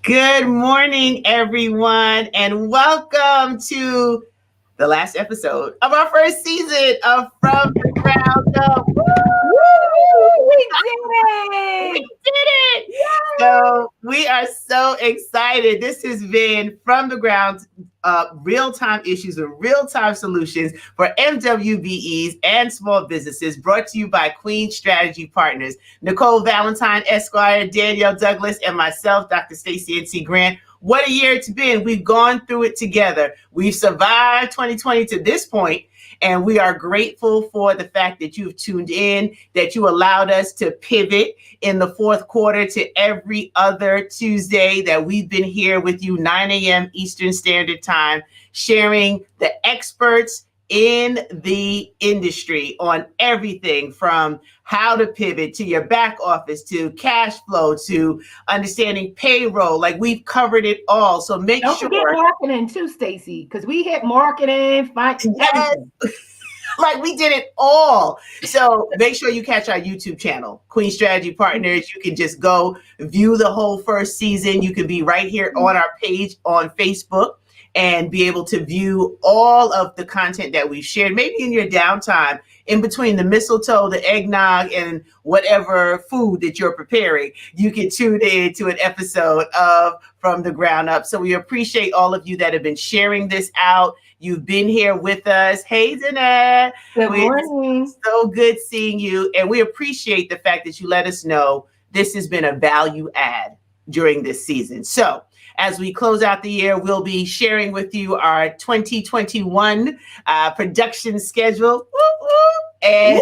Good morning, everyone, and welcome to the last episode of our first season of From the Ground Up. Woo! Woo! We did We it! did it! Yay! So we are so excited. This has been From the Ground real-time issues and real-time solutions for MWBEs and small businesses, brought to you by Queen Strategy Partners. Nicole Valentine, Esquire, Danielle Douglas, and myself, Dr. Stacey N.C. Grant. What a year it's been. We've gone through it together. We've survived 2020 to this point, and we are grateful for the fact that you've tuned in, that you allowed us to pivot in the fourth quarter to every other Tuesday that we've been here with you, 9 a.m. Eastern Standard Time, sharing the experts in the industry on everything from how to pivot to your back office, to cash flow, to understanding payroll. Like, we've covered it all. So Don't forget marketing too, Stacey, because we hit marketing, everything. Like, we did it all. So make sure you catch our YouTube channel, Queen Strategy Partners. You can just go view the whole first season. You can be right here on our page on Facebook and be able to view all of the content that we've shared, maybe in your downtime, in between the mistletoe, the eggnog, and whatever food that you're preparing. You can tune in to an episode of From the Ground Up. So we appreciate all of you that have been sharing this out. You've been here with us. Hey, Danette. Good morning. So good seeing you. And we appreciate the fact that you let us know this has been a value add during this season. So as we close out the year, we'll be sharing with you our 2021 production schedule. And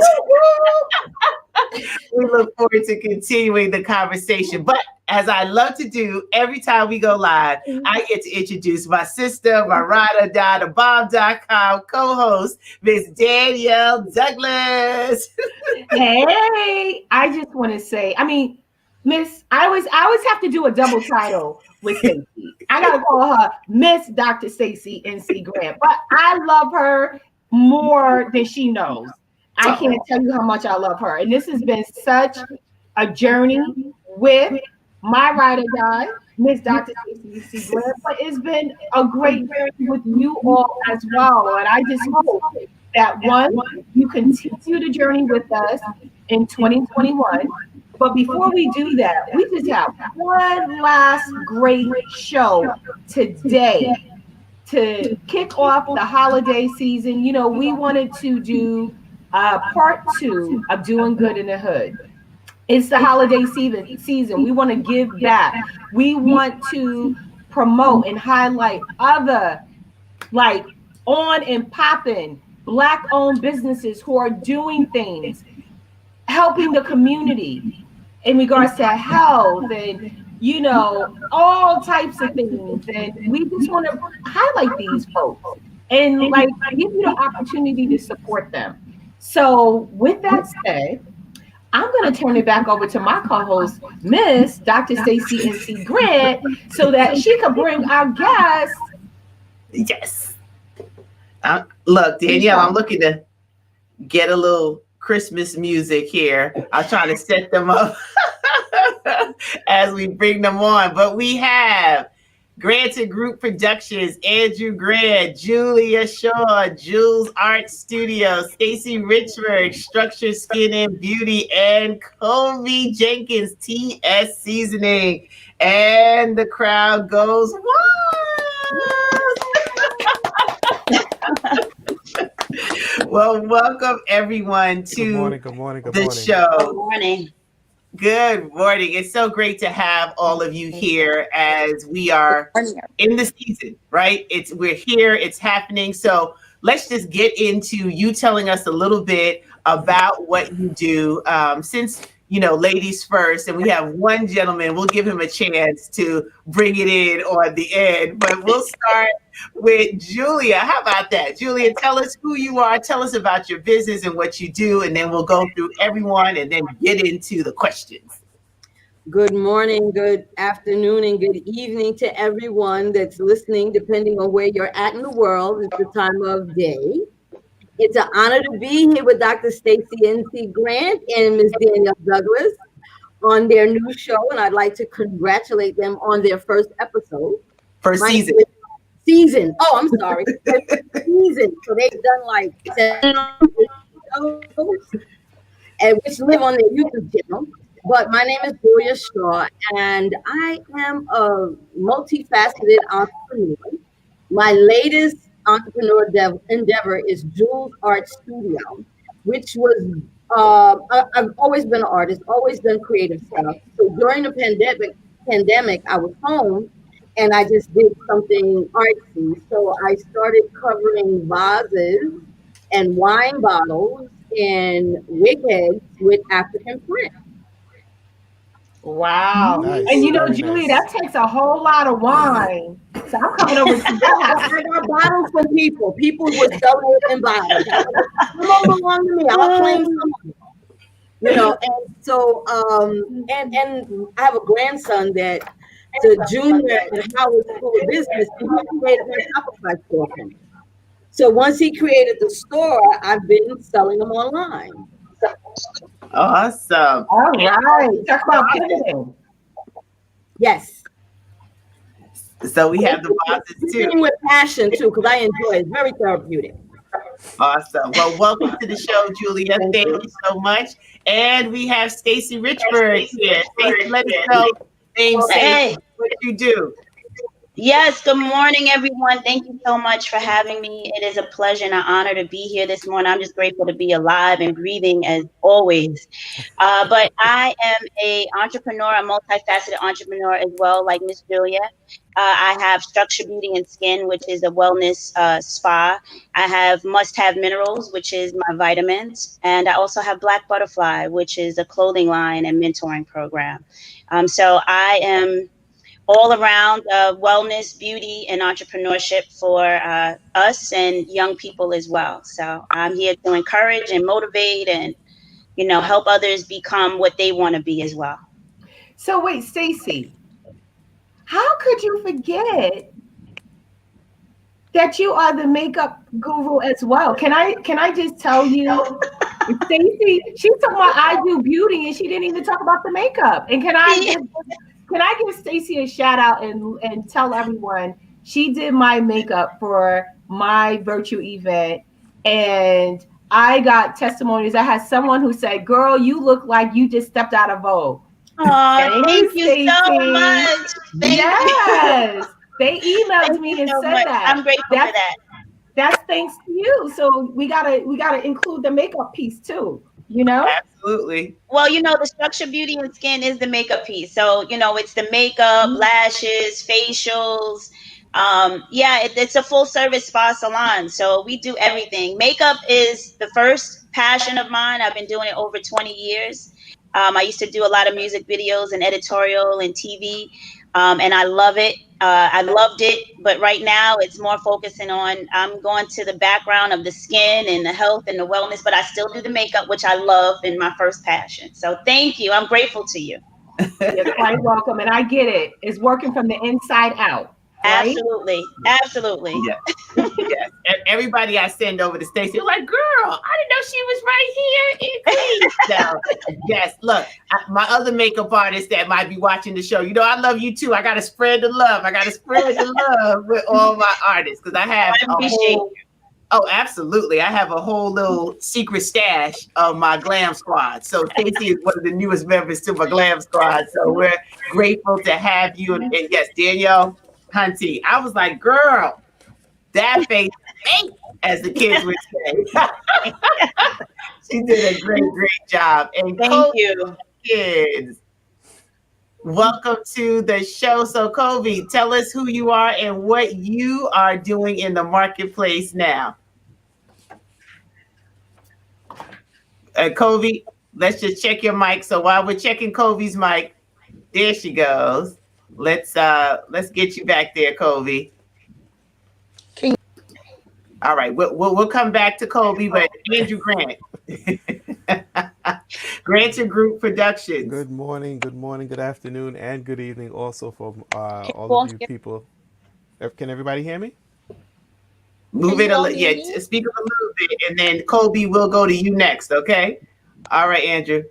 we look forward to continuing the conversation. But as I love to do every time we go live, I get to introduce my sister, my ride or die, the Bomb.com co-host, Miss Danielle Douglas. Hey, I just want to say, Miss, I always have to do a double title with Stacey. I gotta call her Miss Dr. Stacey N.C. Grant, but I love her more than she knows. I can't tell you how much I love her. And this has been such a journey with my ride or die, Miss Dr. Stacey N.C. Grant, but it's been a great journey with you all as well. And I just hope that, one, you continue the journey with us in 2021. But before we do that, we just have one last great show today to kick off the holiday season. You know, we wanted to do part 2 of Doing Good in the Hood. It's the holiday season. We want to give back. We want to promote and highlight other, like, on and popping Black-owned businesses who are doing things, helping the community in regards to health and, you know, all types of things. And we just want to highlight these folks and, like, give you the opportunity to support them. So with that said, I'm going to turn it back over to my co-host, Miss Dr. Stacey N.C. Grant, so that she can bring our guests. Yes. Look, Danielle, I'm looking to get a little Christmas music here. I'm trying to set them up as we bring them on. But we have Granted Group Productions, Andrew Grant, Julia Shaw, Jules Art Studio, Stacey Richford, Structure Skin and Beauty, and Kobe Jenkins, TS Seasoning. And the crowd goes wild. Well, welcome everyone to good morning. the show. Good morning. Good morning. It's so great to have all of you here as we are in the season, right? We're here, it's happening. So let's just get into you telling us a little bit about what you do. Since, you know, ladies first, and we have one gentleman, we'll give him a chance to bring it in on the end, but we'll start with Julia. How about that? Julia, tell us who you are, tell us about your business and what you do, and then we'll go through everyone and then get into the questions. Good morning, good afternoon, and good evening to everyone that's listening, depending on where you're at in the world at the time of day. It's an honor to be here with Dr. Stacey N.C. Grant and Ms. Danielle Douglas. on their new show, and I'd like to congratulate them on their first episode. First My name season. is season. Oh, I'm sorry. Season. So they've done like 7 shows, and which live on their YouTube channel. But my name is Julia Shaw, and I am a multifaceted entrepreneur. My latest entrepreneur endeavor is Jules Art Studio, which was I've always been an artist, always done creative stuff. So during the pandemic, I was home, and I just did something artsy. So I started covering vases and wine bottles and wig heads with African print. Wow. And Nice, you know, very Julie, nice. that takes a whole lot of wine. So I'm coming over to your house. I got bottles from people. People were selling it in bottles. I was like, some of them belong to me. I'll claim some of them. And so and I have a grandson that's a junior at Howard School of Business, and he created my Shopify store for me. So once he created the store, I've been selling them online. Awesome. All right. Talk about pivoting. Yes. So we have the vases too. Doing with passion too, because I enjoy it. It's very therapeutic. Awesome. Well, welcome to the show, Julia. Thank you so much. And we have Stacy Richburg here. Stacy, let us know Hey. what you do. Yes, good morning, everyone. Thank you so much for having me. It is a pleasure and an honor to be here this morning. I'm just grateful to be alive and breathing as always. But I am a entrepreneur, a multifaceted entrepreneur as well, like Miss Julia. I have Structure Beauty and Skin, which is a wellness spa. I have Must Have Minerals, which is my vitamins. And I also have Black Butterfly, which is a clothing line and mentoring program. So I am all around wellness, beauty, and entrepreneurship for us and young people as well. So I'm here to encourage and motivate and, help others become what they want to be as well. So wait, Stacy, how could you forget that you are the makeup guru as well? Can I just tell you, Stacy, she's talking about I do beauty and she didn't even talk about the makeup. And can I give Stacy a shout out and tell everyone she did my makeup for my virtual event, and I got testimonies. I had someone who said, "Girl, you look like you just stepped out of Vogue." Oh, thank you Stacey. so much. Yes. They emailed me and so said much. that. I'm grateful for that. That's thanks to you. So we gotta include the makeup piece too. Absolutely. Well, the Structure Beauty and Skin is the makeup piece. So, it's the makeup, lashes, facials. It's a full service spa salon. So we do everything. Makeup is the first passion of mine. I've been doing it over 20 years. I used to do a lot of music videos and editorial and TV, and I love it. I loved it, but right now it's more focusing on I'm going to the background of the skin and the health and the wellness, but I still do the makeup, which I love in my first passion. So thank you. I'm grateful to you. You're quite welcome. And I get it. It's working from the inside out. Right? Absolutely. Yeah. Yes. And everybody I send over to Stacy, like, girl, I didn't know she was right here in Queens. So, yes, look, my other makeup artist that might be watching the show, I love you too. I got to spread the love. I got to spread the love with all my artists because I have Oh, absolutely. I have a whole little secret stash of my glam squad. So Stacey is one of the newest members to my glam squad. So we're grateful to have you. And yes, Danielle Hunty. I was like, girl, that face ain't, as the kids would say. She did a great job. And thank you. Kids, welcome to the show. So Kobe, tell us who you are and what you are doing in the marketplace now. Kobe, let's just check your mic. So while we're checking Kobe's mic, there she goes. Let's get you back there, Kobe. All right, we'll come back to Kobe, but Andrew Grant, Grant Group Productions. Good morning, good afternoon, and good evening also from all of you people. Can everybody hear me? Move it a little, speak up a little bit, and then Kobe will go to you next, okay? All right, Andrew.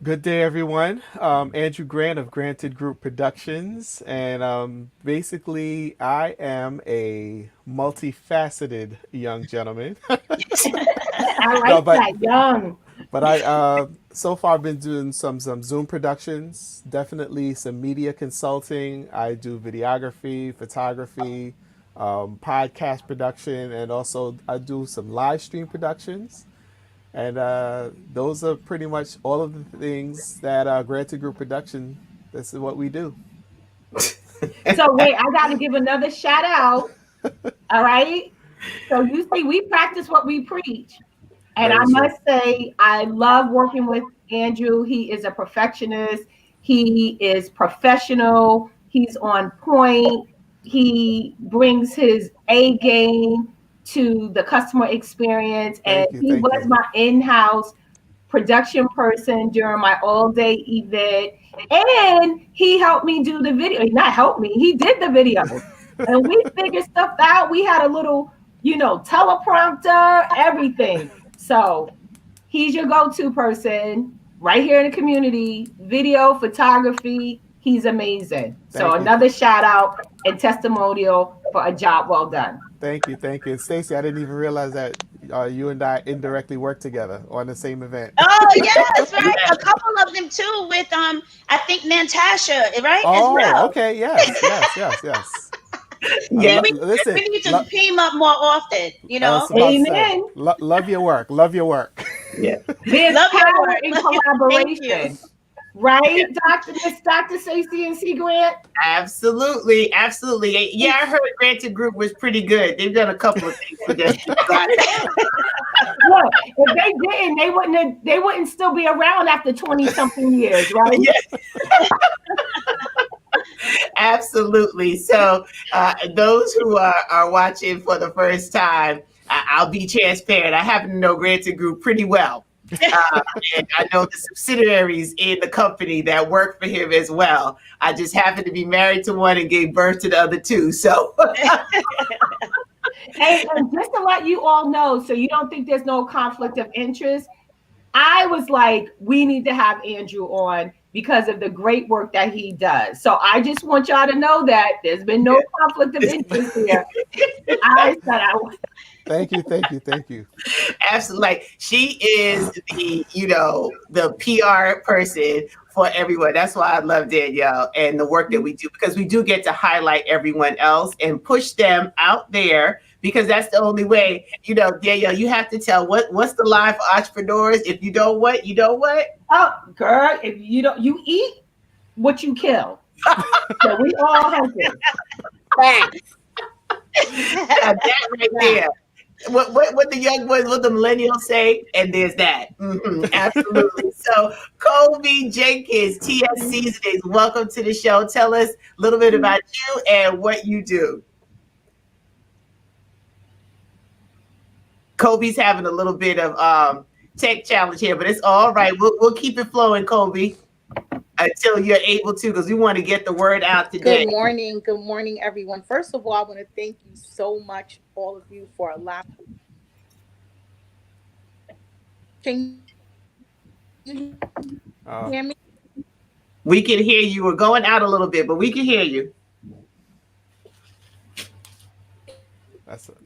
Good day, everyone. Andrew Grant of Granted Group Productions, and basically, I am a multifaceted young gentleman. I No, like that young. but I so far been doing some Zoom productions, definitely some media consulting. I do videography, photography, podcast production, and also I do some live stream productions. And those are pretty much all of the things that Granted Group Production. This is what we do. So wait, I got to give another shout out. All right. So you see, we practice what we preach. And I Very true. must say, I love working with Andrew. He is a perfectionist. He is professional. He's on point. He brings his A game to the customer experience. And Thank you, he thank was you. my in-house production person during my all-day event. And he helped me do the video. Not help me, he did the video. And we figured stuff out. We had a little, teleprompter, everything. So he's your go-to person right here in the community, video, photography. He's amazing. So Thank you, another shout out and testimonial for a job well done. thank you, thank you. And Stacey, I didn't even realize that you and I indirectly worked together on the same event. Oh yes, right. A couple of them too with I think Natasha, right? As Oh, well. okay, yes, yes, yes, yes. Yeah. Listen, We need to team up more often, you I was know. about to say, Amen. love your work, love your work. Yeah. There's Love your power work. in Thank you. collaboration. Right, Dr. Stacey and C. Grant? Absolutely, absolutely. Yeah, I heard Granted Group was pretty good. They've done a couple of things for this. Look, if they didn't, they wouldn't still be around after 20-something years, right? Yes. Absolutely. So those who are watching for the first time, I'll be transparent. I happen to know Granted Group pretty well. And I know the subsidiaries in the company that work for him as well. I just happen to be married to one and gave birth to the other two. So And just to let you all know, so you don't think there's no conflict of interest, I was like, we need to have Andrew on because of the great work that he does. So I just want y'all to know that there's been no conflict of interest here. I said I was. Thank you, thank you, thank you. absolutely, like she is the PR person for everyone. That's why I love Danielle and the work that we do, because we do get to highlight everyone else and push them out there, because that's the only way. Danielle, you have to tell what's the line for entrepreneurs. If you don't what, you don't what? Oh, girl, if you don't, you eat what you kill. So we all have it. That right there. What the young boys, what the millennials say, and there's that. Absolutely. So, Colby Jenkins, TS Seasonings, welcome to the show. Tell us a little bit about you and what you do. Colby's having a little bit of tech challenge here, but it's all right. We'll keep it flowing, Colby, until you're able to, because we want to get the word out today. Good morning, everyone. First of all, I want to thank you so much, all of you, for allowing. Can you hear me? We can hear you. We're going out a little bit, but we can hear you.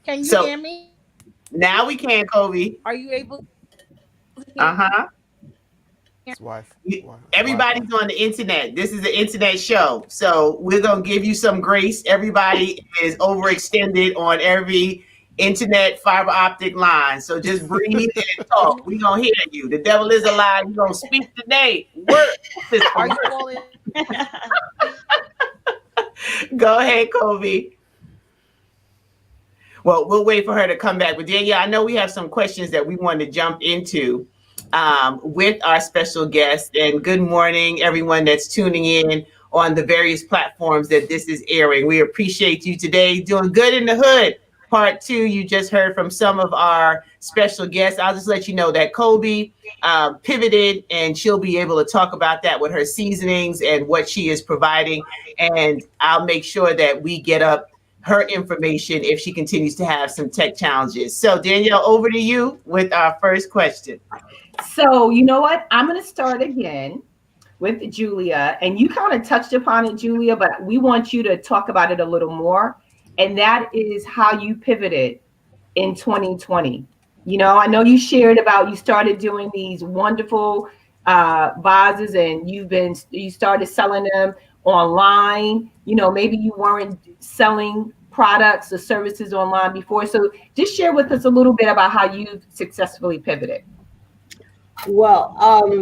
Can you hear me? Now we can, Colby. Are you able to hear me? His wife. Everybody's on the internet. This is an internet show. So we're going to give you some grace. Everybody is overextended on every internet fiber optic line. So just breathe and talk. We're going to hear you. The devil is a lie. You're going to speak today. Work. Are you all in? Go ahead, Colby. Well, we'll wait for her to come back. But yeah, I know we have some questions that we want to jump into with our special guest. And good morning, everyone that's tuning in on the various platforms that this is airing. We appreciate you today. Doing Good in the Hood, part 2. You just heard from some of our special guests. I'll just let you know that Colby pivoted, and she'll be able to talk about that with her seasonings and what she is providing. And I'll make sure that we get up her information if she continues to have some tech challenges. So Danielle, over to you with our first question. So you know what? I'm going to start again with Julia, and you kind of touched upon it, Julia, but we want you to talk about it a little more. And that is how you pivoted in 2020. You know, I know you shared about you started doing these wonderful vases, and you started selling them online. You know, maybe you weren't selling products or services online before. So just share with us a little bit about how you've successfully pivoted. Well,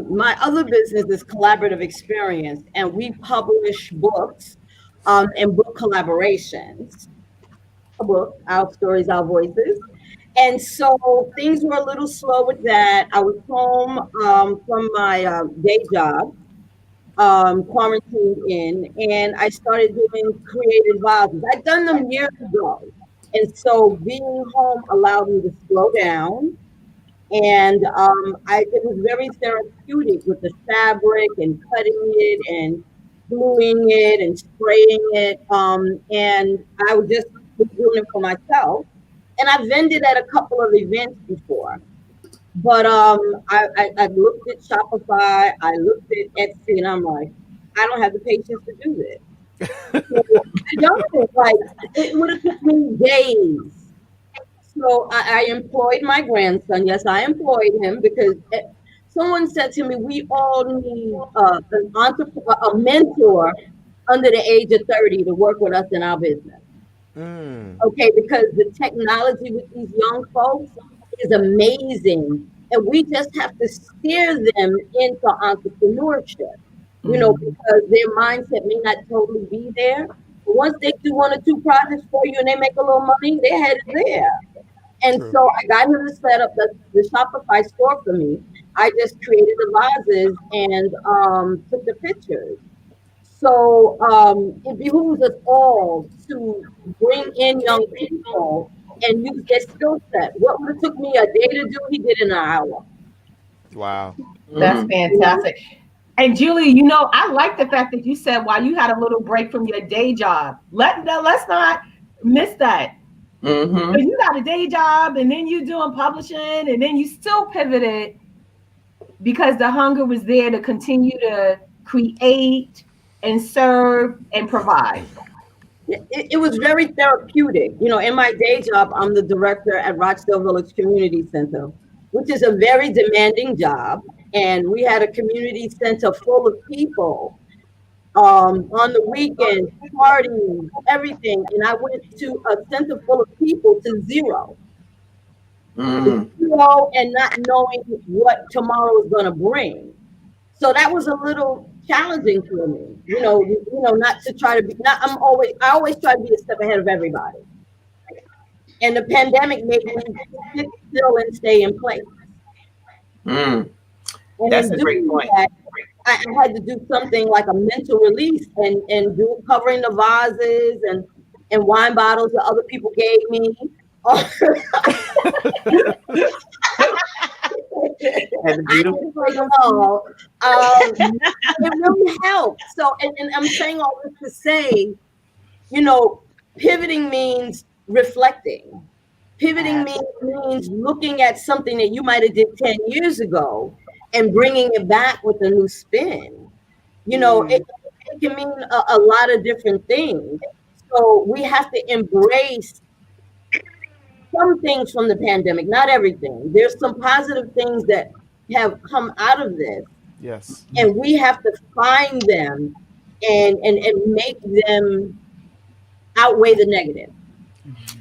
my other business is Collaborative Experience, and we publish books and book collaborations. A book, Our Stories, Our Voices. And so things were a little slow with that. I was home from my day job, quarantined in, and I started doing creative vases. I'd done them years ago. And so being home allowed me to slow down, and it was very therapeutic with the fabric and cutting it and gluing it and spraying it. And I would just was doing it for myself. And I've vended at a couple of events before. But I looked at Shopify, I looked at Etsy, and I'm like, I don't have the patience to do this. So I don't. Like, it would have took me days. So I employed my grandson. Yes, I employed him because someone said to me, we all need an entrepreneur, a mentor under the age of 30 to work with us in our business. Mm. Okay, because the technology with these young folks is amazing. And we just have to steer them into entrepreneurship, because their mindset may not totally be there. But once they do one or two projects for you and they make a little money, their head is there. And True. so I got him to set up the Shopify store for me. I just created the vases and took the pictures. So it behooves us all to bring in young people and use their skill set. What would have took me a day to do, he did in an hour. Wow. That's fantastic. And Julie, you know, I like the fact that you said while you had a little break from your day job. Let's not miss that. So you got a day job, and then you doing publishing, and then you still pivoted because the hunger was there to continue to create and serve and provide. It was very therapeutic. In my day job, I'm the director at Rochdale Village Community Center, which is a very demanding job. And we had a community center full of people on the weekends, parties, everything. And I went to a center full of people to zero. Zero and not knowing what tomorrow is going to bring. So that was a little challenging for me, not to try to be, not, I always try to be a step ahead of everybody. And the pandemic made me sit still and stay in place. And That's in a great doing point. that, I had to do something like a mental release and do covering the vases and wine bottles that other people gave me. And beautiful. It really helped. So, and I'm saying all this to say, pivoting means reflecting. Pivoting means looking at something that you might have did 10 years ago and bringing it back with a new spin. It can mean a lot of different things. So we have to embrace some things from the pandemic, not everything. There's some positive things that have come out of this. Yes. And we have to find them and make them outweigh the negative.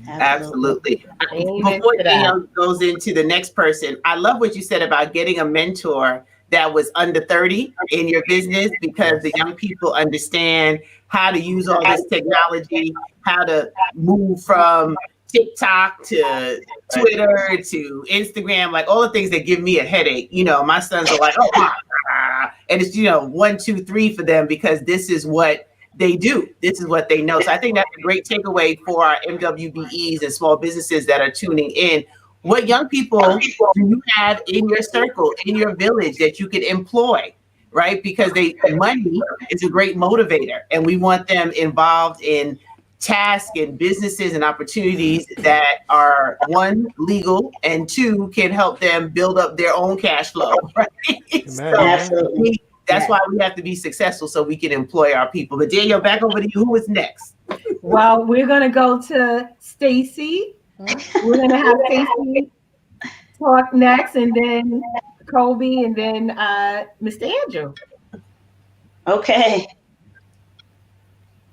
Absolutely. Before Danielle goes into the next person, I love what you said about getting a mentor that was under 30 in your business, because the young people understand how to use all this technology, how to move from TikTok to Twitter to Instagram, like all the things that give me a headache. My sons are like, oh, and it's, 1, 2, 3 for them, because this is what they do. This is what they know. So I think that's a great takeaway for our MWBEs and small businesses that are tuning in. What young people do you have in your circle, in your village, that you could employ, right? Because money is a great motivator, and we want them involved in tasks and businesses and opportunities that are, one, legal, and two, can help them build up their own cash flow, right? Amen. So Absolutely. that's why we have to be successful, so we can employ our people. But Daniel, back over to you. Who is next? Well, we're gonna go to Stacy. We're gonna have Stacy talk next, and then Kobe, and then Mr. Andrew. Okay.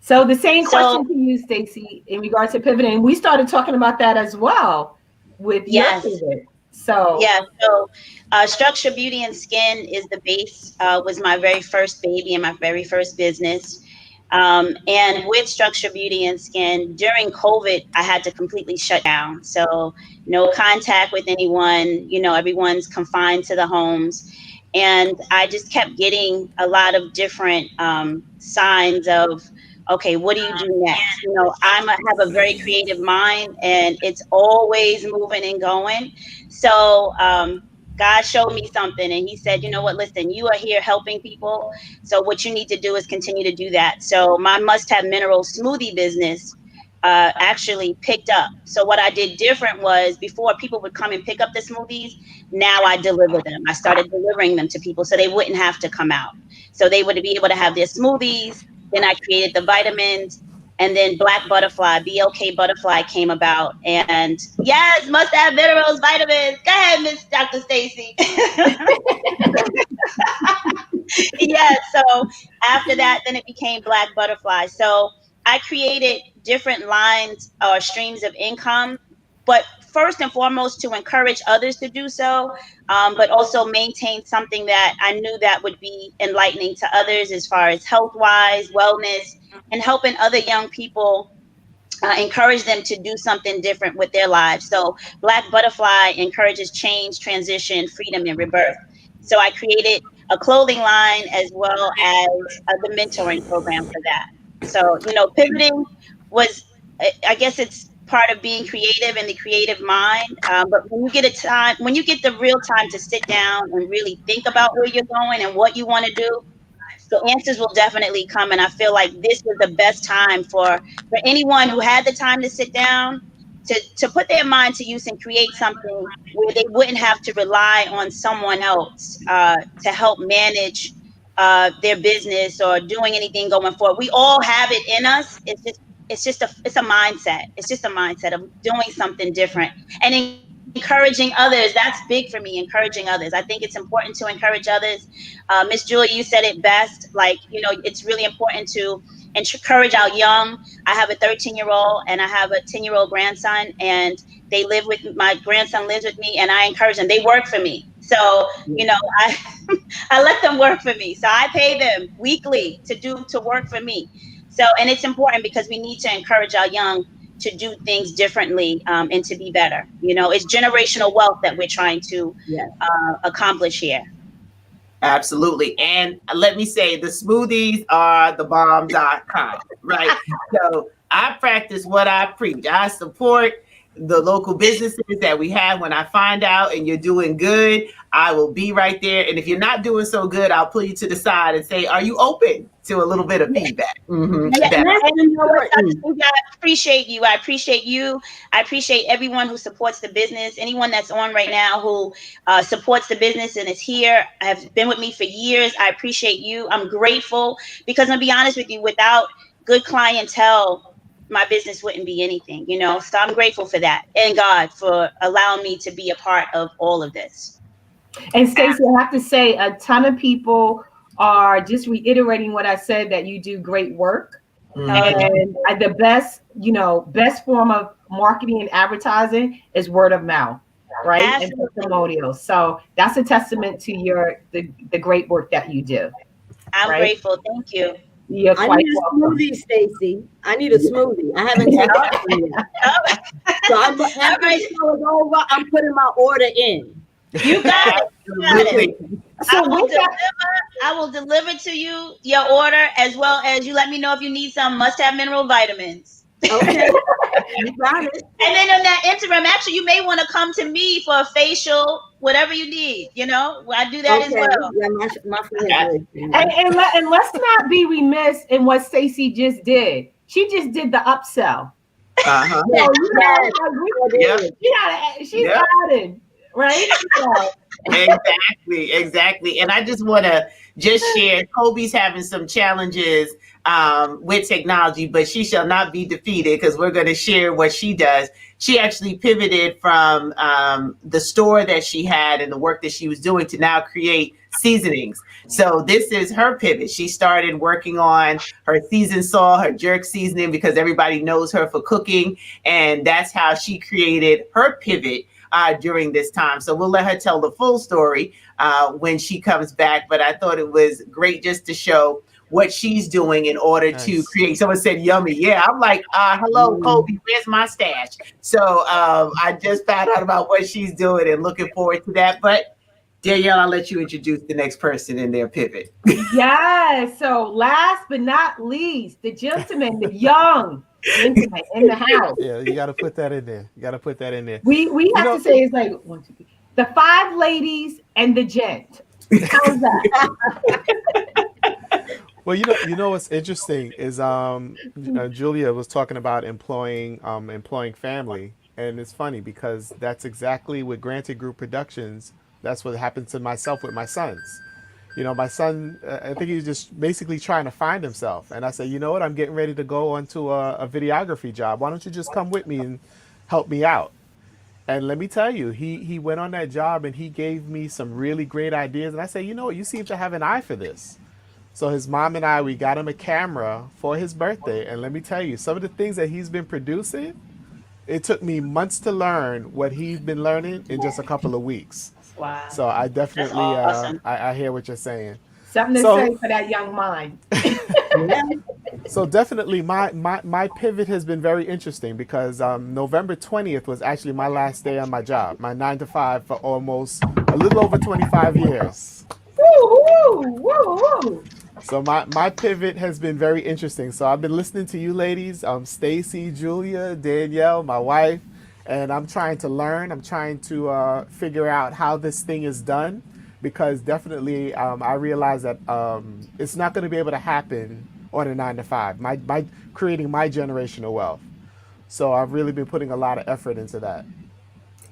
So the same So question to you, Stacy, in regards to pivoting. We started talking about that as well with your yes. pivot. So Yeah, so Structure Beauty and Skin is the base, was my very first baby and my very first business. And with Structure Beauty and Skin, during COVID, I had to completely shut down. So no contact with anyone, everyone's confined to the homes. And I just kept getting a lot of different signs of, okay, what do you do next? Have a very creative mind, and it's always moving and going. So God showed me something, and he said, you know what, listen, you are here helping people. So what you need to do is continue to do that. So my Must Have Mineral smoothie business actually picked up. So what I did different was, before people would come and pick up the smoothies, now I deliver them. I started delivering them to people so they wouldn't have to come out. So they would be able to have their smoothies. Then I created the vitamins. And then Black Butterfly, BLK Butterfly came about. And yes, Must Have Minerals, vitamins. Go ahead, Miss Dr. Stacy. Yeah, so after that, then it became Black Butterfly. So I created different lines or streams of income, but first and foremost to encourage others to do so, but also maintain something that I knew that would be enlightening to others as far as health-wise, wellness, and helping other young people, encourage them to do something different with their lives. So Black Butterfly encourages change, transition, freedom, and rebirth. So I created a clothing line as well as the mentoring program for that. So, pivoting was, I guess it's part of being creative and the creative mind. But when you get the real time to sit down and really think about where you're going and what you want to do, the answers will definitely come. And I feel like this was the best time for anyone who had the time to sit down to put their mind to use and create something where they wouldn't have to rely on someone else to help manage their business or doing anything going forward. We all have it in us. It's a mindset. It's just a mindset of doing something different and encouraging others. That's big for me, encouraging others. I think it's important to encourage others. Miss Julie, you said it best. Like, it's really important to encourage our young. I have a 13-year-old and I have a 10-year-old grandson, and my grandson lives with me, and I encourage them. They work for me. So, I I let them work for me. So I pay them weekly to work for me. So, and it's important because we need to encourage our young to do things differently, and to be better. It's generational wealth that we're trying to accomplish here. Absolutely. And let me say, the smoothies are the bomb.com, right? So I practice what I preach. I support the local businesses that we have. When I find out and you're doing good, I will be right there. And if you're not doing so good, I'll pull you to the side and say, are you open to a little bit of feedback? Yeah, and I appreciate you. I appreciate you. I appreciate everyone who supports the business. Anyone that's on right now who supports the business and is here, have been with me for years. I appreciate you. I'm grateful because, I'm gonna be honest with you, without good clientele, my business wouldn't be anything, So I'm grateful for that, and God for allowing me to be a part of all of this. And Stacey, I have to say, a ton of people are just reiterating what I said, that you do great work. And the best form of marketing and advertising is word of mouth, right? Absolutely. And testimonials. So that's a testament to the great work that you do. I'm grateful. Thank you. You're I quite need a welcome. smoothie, Stacy. I need a smoothie. I haven't taken it yet. So after the show is over, I'm putting my order in. You got it. Absolutely. So I will deliver to you your order, as well as you let me know if you need some Must Have Mineral vitamins. Okay. You got it. And then in that interim, actually, you may want to come to me for a facial, whatever you need. I do that as well. Yeah, my friend is and let's not be remiss in what Stacey just did. she just did the upsell. Uh-huh. So, you know, Yes. Yep. she's Yep. added, right? So, Exactly. And I just want to just share, Kobe's having some challenges with technology, but she shall not be defeated because we're going to share what she does. She actually pivoted from the store that she had and the work that she was doing to now create seasonings. So this is her pivot. She started working on her seasoned salt, her jerk seasoning, because everybody knows her for cooking. And that's how she created her pivot during this time. So we'll let her tell the full story when she comes back. But I thought it was great just to show what she's doing in order to Nice. create. Someone said yummy. Yeah, I'm like, hello, Kobe, where's my stash? So I just found out about what she's doing and looking forward to that. But Danielle, I'll let you introduce the next person in their pivot. yes. So last but not least, the gentleman, the young gentleman in the house. Yeah, you got to put that in there. You got to put that in there. We You have know, to say it's like 1, 2, 3. The 5 ladies and the gent. How's that? well, you know what's interesting is Julia was talking about employing family, and it's funny because that's exactly with Granted Group Productions. That's what happened to myself with my sons. You know, my son, I think he was just basically trying to find himself, and I said, you know what, I'm getting ready to go onto a videography job. Why don't you just come with me and help me out? And let me tell you, he went on that job and he gave me some really great ideas. And I said, you know what, you seem to have an eye for this. So his mom and I, we got him a camera for his birthday. And let me tell you, some of the things that he's been producing, it took me months to learn what he's been learning in just a couple of weeks. Wow. So I That's definitely, awesome. I hear what you're saying. Something to So, say for that young mind. Yeah. so definitely my pivot has been very interesting because November 20th was actually my last day on my job, my 9 to 5 for almost a little over 25 years. Woo, woo, woo, woo. So my pivot has been very interesting. So I've been listening to you ladies, Stacy, Julia, Danielle, my wife, and I'm trying to learn. I'm trying to figure out how this thing is done because definitely I realize that it's not going to be able to happen on a 9 to 5. My creating my generational wealth. So I've really been putting a lot of effort into that.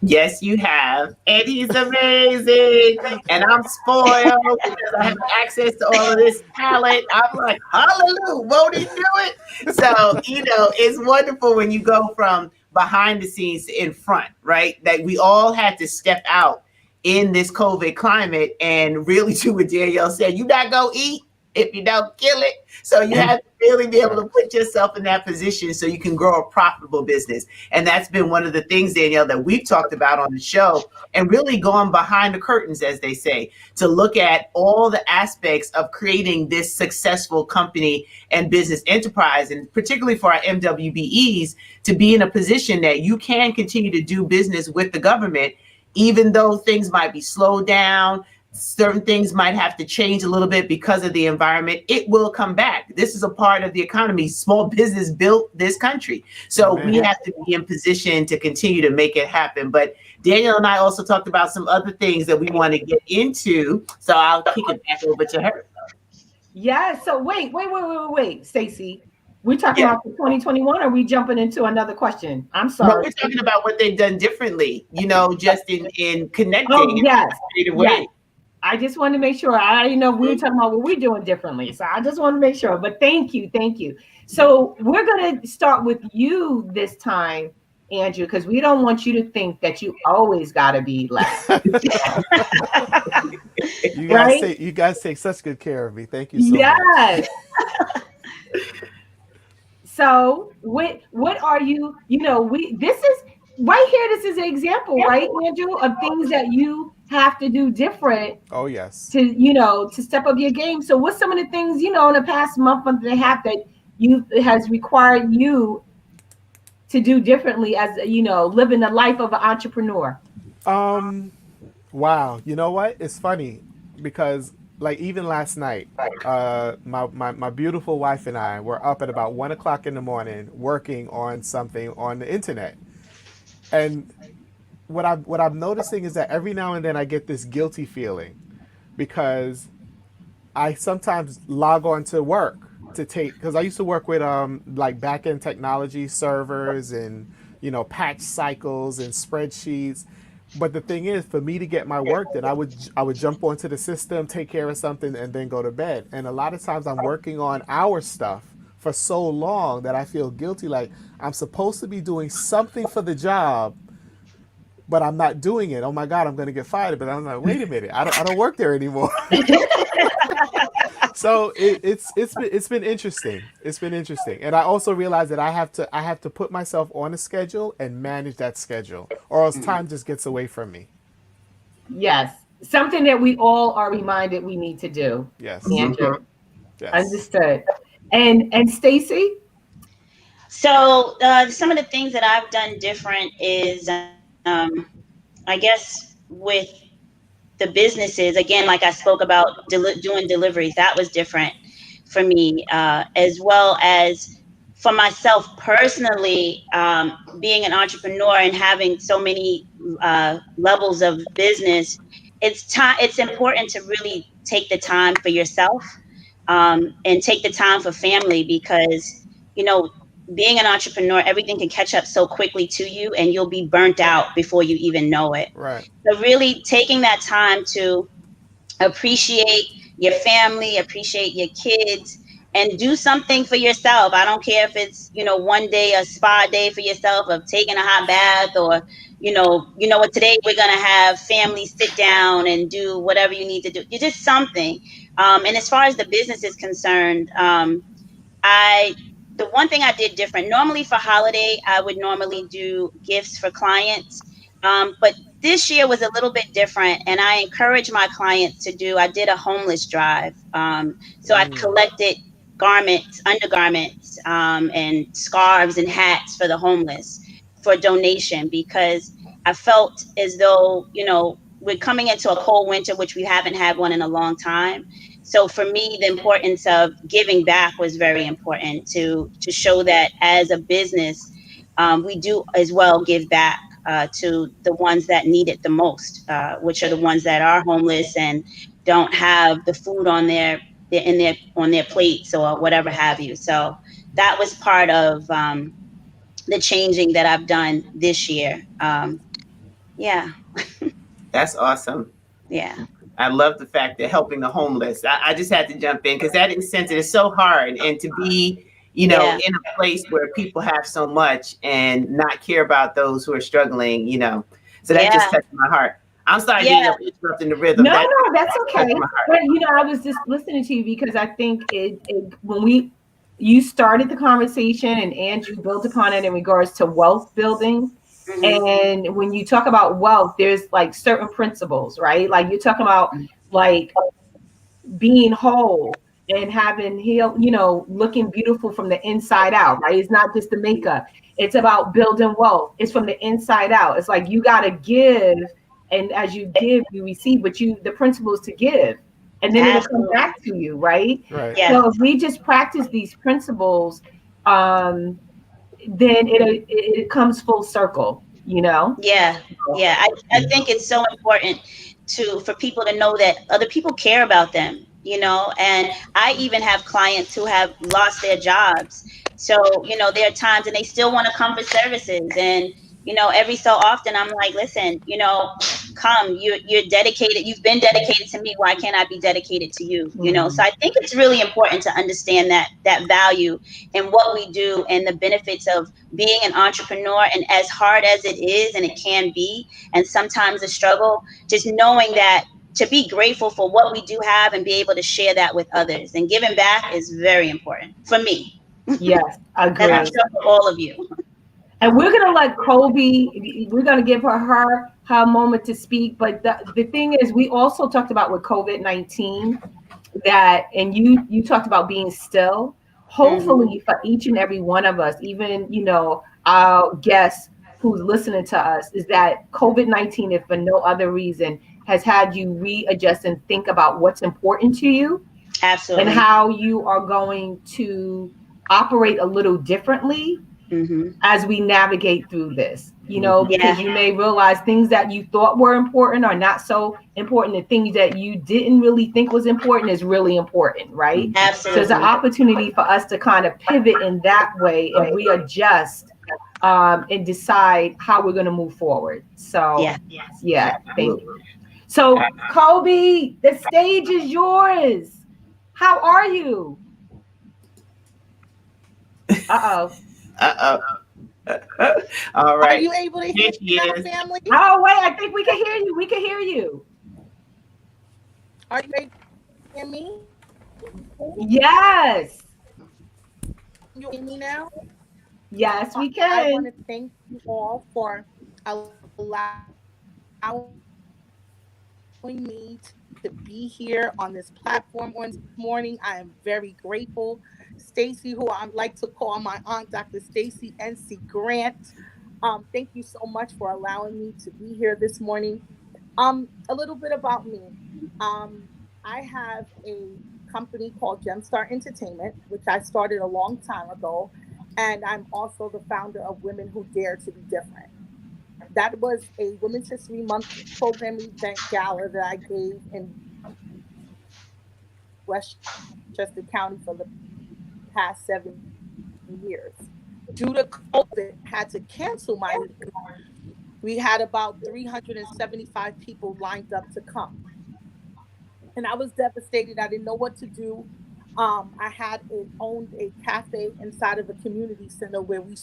Yes, you have. And he's amazing. And I'm spoiled because I have access to all of this talent. I'm like, hallelujah, won't he do it? So, it's wonderful when you go from behind the scenes to in front, right? That we all had to step out in this COVID climate and really do what Danielle said. You not going to eat if you don't kill it. So you have to really be able to put yourself in that position so you can grow a profitable business. And that's been one of the things, Danielle, that we've talked about on the show and really going behind the curtains, as they say, to look at all the aspects of creating this successful company and business enterprise, and particularly for our MWBEs, to be in a position that you can continue to do business with the government, even though things might be slowed down. Certain things might have to change a little bit because of the environment. It will come back. This is a part of the economy. Small business built this country. So Amen. we have to be in position to continue to make it happen. But Danielle and I also talked about some other things that we want to get into. So I'll kick it back over to her. Yeah. So wait, Stacey. We're talking Yeah. about for 2021, or are we jumping into another question? I'm No, sorry. we're talking about what they've done differently, just in connecting Oh, in yes. a creative Yes. way. I just wanted to make sure. I didn't know we were talking about what we're doing differently. So I just want to make sure. But thank you. Thank you. So we're going to start with you this time, Andrew, because we don't want you to think that you always got to be last. You guys take such good care of me. Thank you so much. Yes. So what are you, this is right here. This is an example, right, Andrew, of things that you have to do different Oh yes. to step up your game. So what's some of the things, in the past month and a half that has required you to do differently as, living the life of an entrepreneur? Wow. You know what? It's funny because like even last night, my beautiful wife and I were up at about 1 o'clock in the morning working on something on the internet. And what I'm noticing is that every now and then I get this guilty feeling because I sometimes log on to work to take, because I used to work with like back end technology servers and patch cycles and spreadsheets. But the thing is, for me to get my work done, I would jump onto the system, take care of something, and then go to bed. And a lot of times I'm working on our stuff for so long that I feel guilty. Like I'm supposed to be doing something for the job, but I'm not doing it. Oh my God, I'm going to get fired. But I'm like, wait a minute, I don't work there anymore. So it's been interesting. It's been interesting, and I also realized that I have to put myself on a schedule and manage that schedule, or else time just gets away from me. Yes. Something that we all are reminded we need to do. Yes, Andrew. yes. Understood. And Stacy? So some of the things that I've done different is, I guess, with the businesses, again, like I spoke about doing deliveries, that was different for me, as well as for myself personally, being an entrepreneur and having so many levels of business. It's important to really take the time for yourself, and take the time for family, because you know being an entrepreneur, everything can catch up so quickly to you, and you'll be burnt out before you even know it. Right. So really taking that time to appreciate your family, appreciate your kids, and do something for yourself. I don't care if it's, one day, a spa day for yourself, of taking a hot bath, or, what, today we're going to have family sit down and do whatever you need to do. You just something. And as far as the business is concerned, I the one thing I did different. Normally for holiday, I would normally do gifts for clients, but this year was a little bit different, and I encourage my clients to do. I did a homeless drive, so I collected garments, undergarments, and scarves and hats for the homeless for donation, because I felt as though we're coming into a cold winter, which we haven't had one in a long time. So for me, the importance of giving back was very important, to show that as a business, we do as well give back to the ones that need it the most, which are the ones that are homeless and don't have the food on their plates or whatever have you. So that was part of the changing that I've done this year. Yeah, That's awesome. yeah, I love the fact that helping the homeless. I just had to jump in because that incentive is so hard, and to be, yeah, in a place where people have so much and not care about those who are struggling. So that just yeah, touched my heart. I'm sorry, yeah, Daniel, for interrupting the rhythm. No, That no, that's touched okay. my heart. But I was just listening to you because I think when you started the conversation and Andrew built upon it in regards to wealth building. hmm, And when you talk about wealth, there's like certain principles, right? Like you're talking about like being whole and having heal, looking beautiful from the inside out, right? It's not just the makeup. It's about building wealth. It's from the inside out. It's like you got to give, and as you give, you receive. But the principle is to give, and then it'll come absolutely, back to you, right? Right. yes. So if we just practice these principles, um, then it comes full circle, Yeah, yeah. I think it's so important for people to know that other people care about them, and I even have clients who have lost their jobs. So, there are times and they still want to come for services. And, every so often I'm like, listen, come, you're dedicated. You've been dedicated to me. Why can't I be dedicated to you? So Mhm. I think it's really important to understand that value in what we do, and the benefits of being an entrepreneur. And as hard as it is, and it can be, and sometimes a struggle, just knowing that, to be grateful for what we do have and be able to share that with others, and giving back is very important for me, Yes, as I'm agree. sure for all of you. And we're gonna let Kobe. We're gonna give her moment to speak. But the thing is, we also talked about with COVID-19 that, and you talked about being still. Hmm. Hopefully, for each and every one of us, even our guests who's listening to us, is that COVID-19, if for no other reason, has had you readjust and think about what's important to you and Absolutely. how you are going to operate a little differently, as we navigate through this, Yeah. because you may realize things that you thought were important are not so important. The things that you didn't really think was important is really important, right? So it's an Absolutely. opportunity for us to kind of pivot in that way and readjust, and decide how we're going to move forward. So, Yeah. yeah, thank you. So, Kobe, the stage is yours. How are you? Uh oh. All Are right. you able to Here hear she me now, is. family? Oh, wait, I think we can hear you. We can hear you. Are you able to hear me? Yes. You hear me now? Yes, we I want can. to thank you all for allowing me to be here on this platform on this morning. I am very grateful. Stacy, who I like to call my aunt, Dr. Stacy NC Grant. Thank you so much for allowing me to be here this morning. A little bit about me. I have a company called Gemstar Entertainment, which I started a long time ago, and I'm also the founder of Women Who Dare to Be Different. That was a Women's History Month program event gala that I gave in Westchester County for the past 7 years. Due to COVID, I had to cancel my event. We had about 375 people lined up to come. And I was devastated. I didn't know what to do. I had owned a cafe inside of a community center where we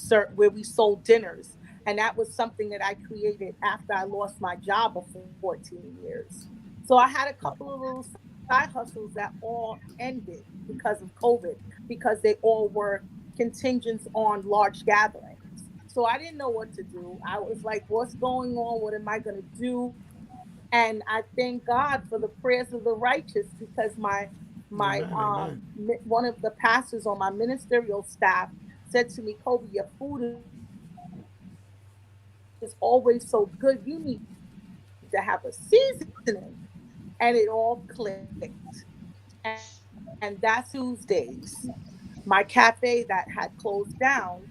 sold dinners, and that was something that I created after I lost my job of 14 years. So I had a couple of little side hustles that all ended because of COVID, because they all were contingents on large gatherings. So I didn't know what to do. I was like, "What's going on? What am I going to do?" And I thank God for the prayers of the righteous, because my Amen. Amen. one of the pastors on my ministerial staff said to me, "Kobe, your food is always so good. You need to have a seasoning." And it all clicked. And that Tuesdays, my cafe that had closed down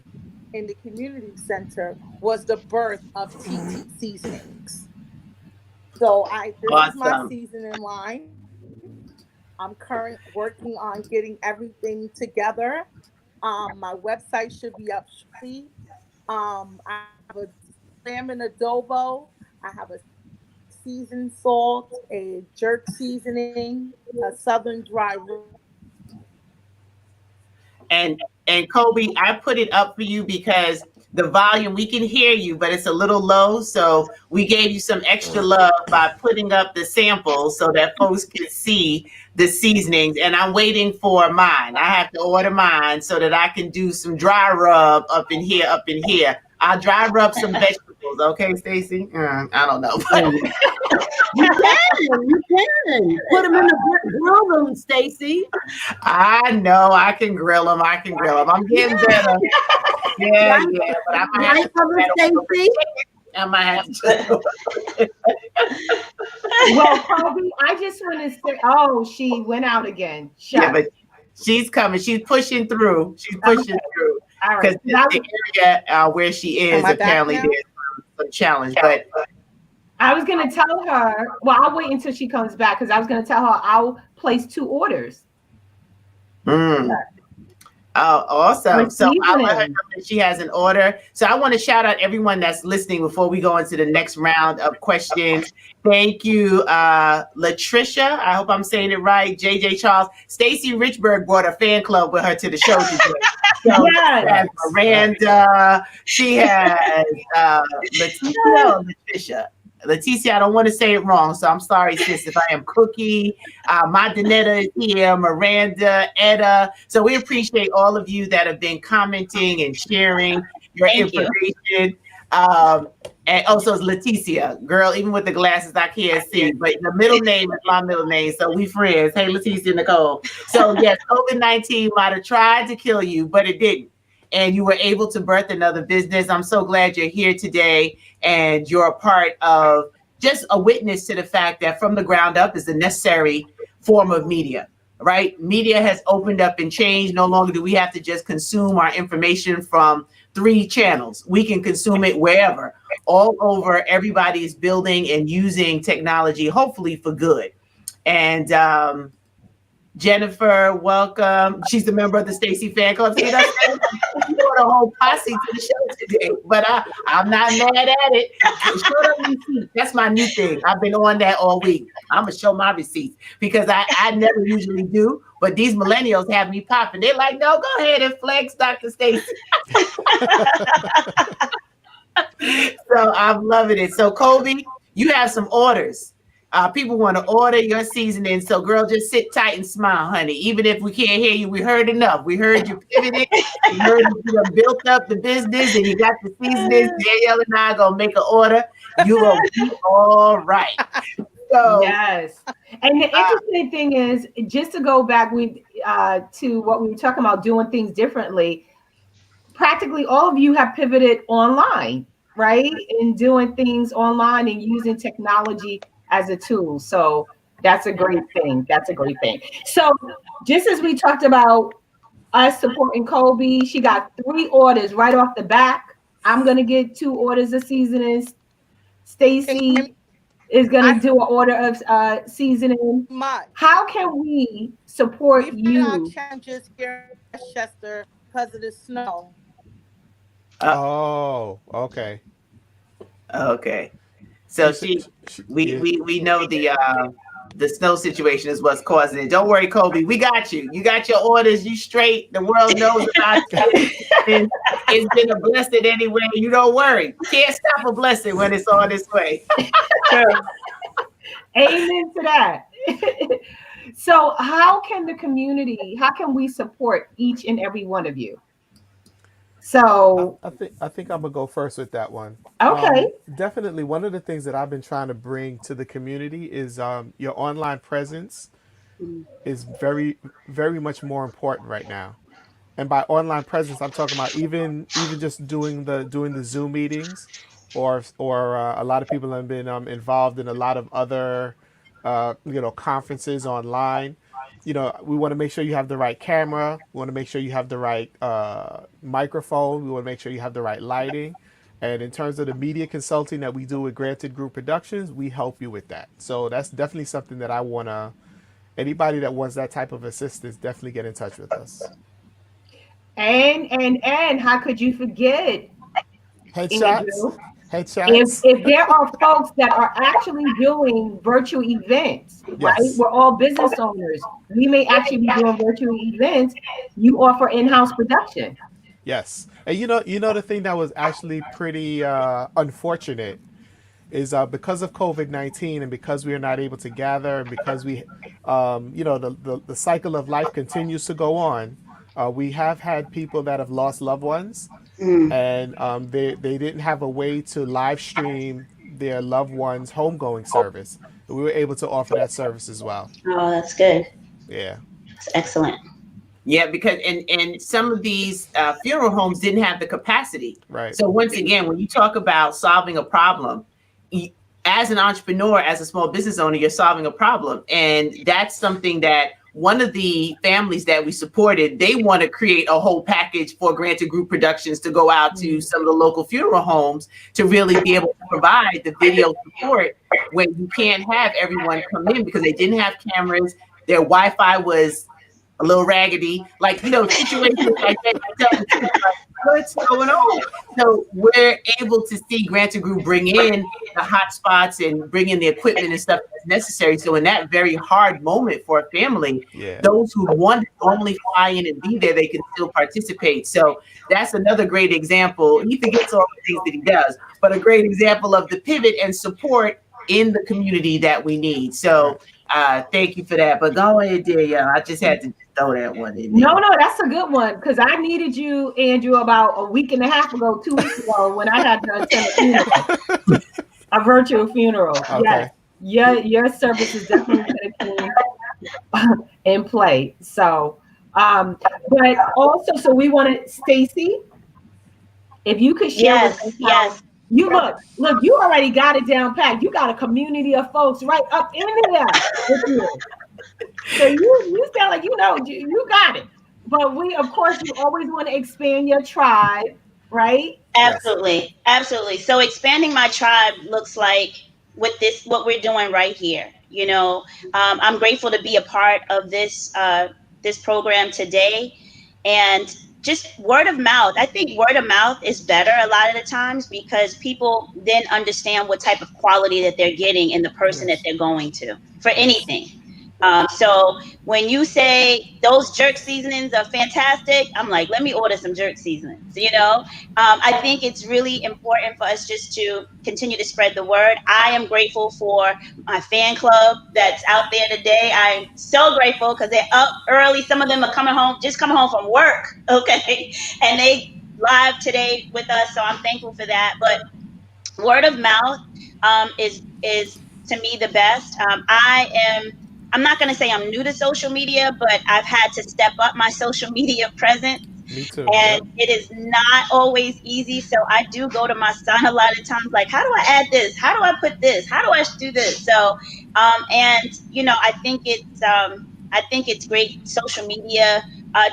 in the community center was the birth of TT Seasonings. So this is my Awesome. seasoning line. I'm currently working on getting everything together. My website should be up shortly. I have a salmon adobo. I have a seasoned salt, a jerk seasoning, a southern dry rub. And Kobe, I put it up for you because the volume, we can hear you, but it's a little low. So we gave you some extra love by putting up the samples so that folks can see the seasonings. And I'm waiting for mine. I have to order mine so that I can do some dry rub up in here, up in here. I'll dry rub some vegetables. Okay, Stacy? I don't know. You can put them in the grill room, Stacy. I know I can grill them. I can grill them. I'm getting better. Yeah, yeah. But I might have Right, to put Mother that over the Stacy? chicken. I might have to. Well, Kobe, I just want to say, oh, she went out again. Yeah, Shut. but she's coming. She's pushing through. She's pushing through All because right. That the was, area where she Am is I back apparently now? there's some challenge. But I was going to tell her, well, I'll wait until she comes back, because I was going to tell her I'll place 2 orders. mm, oh, awesome. With So I'll let her know seasoning. that she has an order. So I want to shout out everyone that's listening before we go into the next round of questions. Thank you, Latricia. I hope I'm saying it right. JJ Charles. Stacy Richburg brought a fan club with her to the show today. So she Yes. has Miranda. She has Leticia or Latricia. Leticia, I don't want to say it wrong, so I'm sorry, sis, if I am Cookie. My Danetta is here, Miranda, Etta. So we appreciate all of you that have been commenting and sharing your Thank you. information. And also it's Leticia, girl, even with the glasses, I can't see, but the middle name is my middle name. So we friends. Hey, Leticia Nicole. So yes, COVID-19 might have tried to kill you, but it didn't. And you were able to birth another business. I'm so glad you're here today and you're a part of just a witness to the fact that from the ground up is a necessary form of media, right? Media has opened up and changed. No longer do we have to just consume our information from three channels. We can consume it wherever, all over. Everybody is building and using technology, hopefully for good. And Jennifer, welcome. She's a member of the Stacy fan club. See, that's you brought a whole posse to the show today, but I'm not mad at it. Show them receipts. That's my new thing. I've been on that all week. I'm gonna show my receipts because I never usually do, but these millennials have me popping. They're like, no, go ahead and flex, Dr. Stacy. So I'm loving it. So Kobe, you have some orders. People want to order your seasoning. So girl, just sit tight and smile, honey. Even if we can't hear you, we heard enough. We heard you pivoting. We heard you have built up the business and you got the seasonings. Danielle and I are going to make an order. You will be all right. So, yes. And the interesting thing is, just to go back to what we were talking about, doing things differently, practically all of you have pivoted online, right? And doing things online and using technology as a tool. So that's a great thing. That's a great thing. So just as we talked about us supporting Kobe, she got 3 orders right off the back. I'm going to get 2 orders of seasonings. Stacy is going to do an order of seasoning. How can we support you? Our challenges here in Westchester because of the snow. Okay. Okay. So we know the snow situation is what's causing it. Don't worry, Kobe. We got you. You got your orders. You straight. The world knows about it. It's been a blessing anyway. You don't worry. Can't stop a blessing when it's on its way. Amen to that. So how can the community, how can we support each and every one of you? So I think I'm gonna go first with that one. Okay. Definitely, one of the things that I've been trying to bring to the community is your online presence is very, very much more important right now. And by online presence, I'm talking about even just doing the Zoom meetings, or a lot of people have been involved in a lot of other conferences online. We want to make sure you have the right camera. We want to make sure you have the right microphone. We want to make sure you have the right lighting. And in terms of the media consulting that we do with Granted Group Productions, we help you with that. So that's definitely something that I want to, anybody that wants that type of assistance, definitely get in touch with us. And how could you forget headshots? Headshots. If there are folks that are actually doing virtual events, right? Yes. We're all business owners. We may actually be doing virtual events. You offer in-house production. Yes. And you know the thing that was actually pretty unfortunate is because of COVID-19 and because we are not able to gather, and because we the cycle of life continues to go on. We have had people that have lost loved ones, and they didn't have a way to live stream their loved ones' homegoing service. We were able to offer that service as well. Oh, that's good. Yeah. That's excellent. Yeah, because and some of these funeral homes didn't have the capacity. Right. So once again, when you talk about solving a problem, as an entrepreneur, as a small business owner, you're solving a problem. And that's something that one of the families that we supported, they want to create a whole package for Granted Group Productions to go out to some of the local funeral homes to really be able to provide the video support when you can't have everyone come in because they didn't have cameras. Their Wi-Fi was a little raggedy, situations like that. What's going on? So we're able to see Granted Group bring in the hotspots and bring in the equipment and stuff that's necessary. So in that very hard moment for a family, those who want to only fly in and be there, they can still participate. So that's another great example. He forgets all the things that he does, but a great example of the pivot and support in the community that we need. So thank you for that. But go ahead, Danielle. I just had to throw that one in there. No, that's a good one because I needed you, Andrew, about a week and a half ago, 2 weeks ago, when I had to attend a virtual funeral. Okay. Yes, your service is definitely in play. So, but also, so we wanted Stacy, if you could share with us. Yes. You look, you already got it down packed. You got a community of folks right up in there with you. So you sound like you got it. But we, of course, you always want to expand your tribe, right? Yes. Absolutely. Absolutely. So expanding my tribe looks like with this, what we're doing right here. I'm grateful to be a part of this program today, and just word of mouth. I think word of mouth is better a lot of the times because people then understand what type of quality that they're getting in the person that Yes. they're going to for Yes. anything. So when you say those jerk seasonings are fantastic, I'm like, let me order some jerk seasonings. I think it's really important for us just to continue to spread the word. I am grateful for my fan club that's out there today. I'm so grateful because they're up early. Some of them are just coming home from work, okay? And they live today with us, so I'm thankful for that. But word of mouth is to me the best. I'm not going to say I'm new to social media, but I've had to step up my social media presence, Me too. and Yep. it is not always easy. So I do go to my son a lot of times, like, how do I add this? How do I put this? How do I do this? So, and I think it's great social media,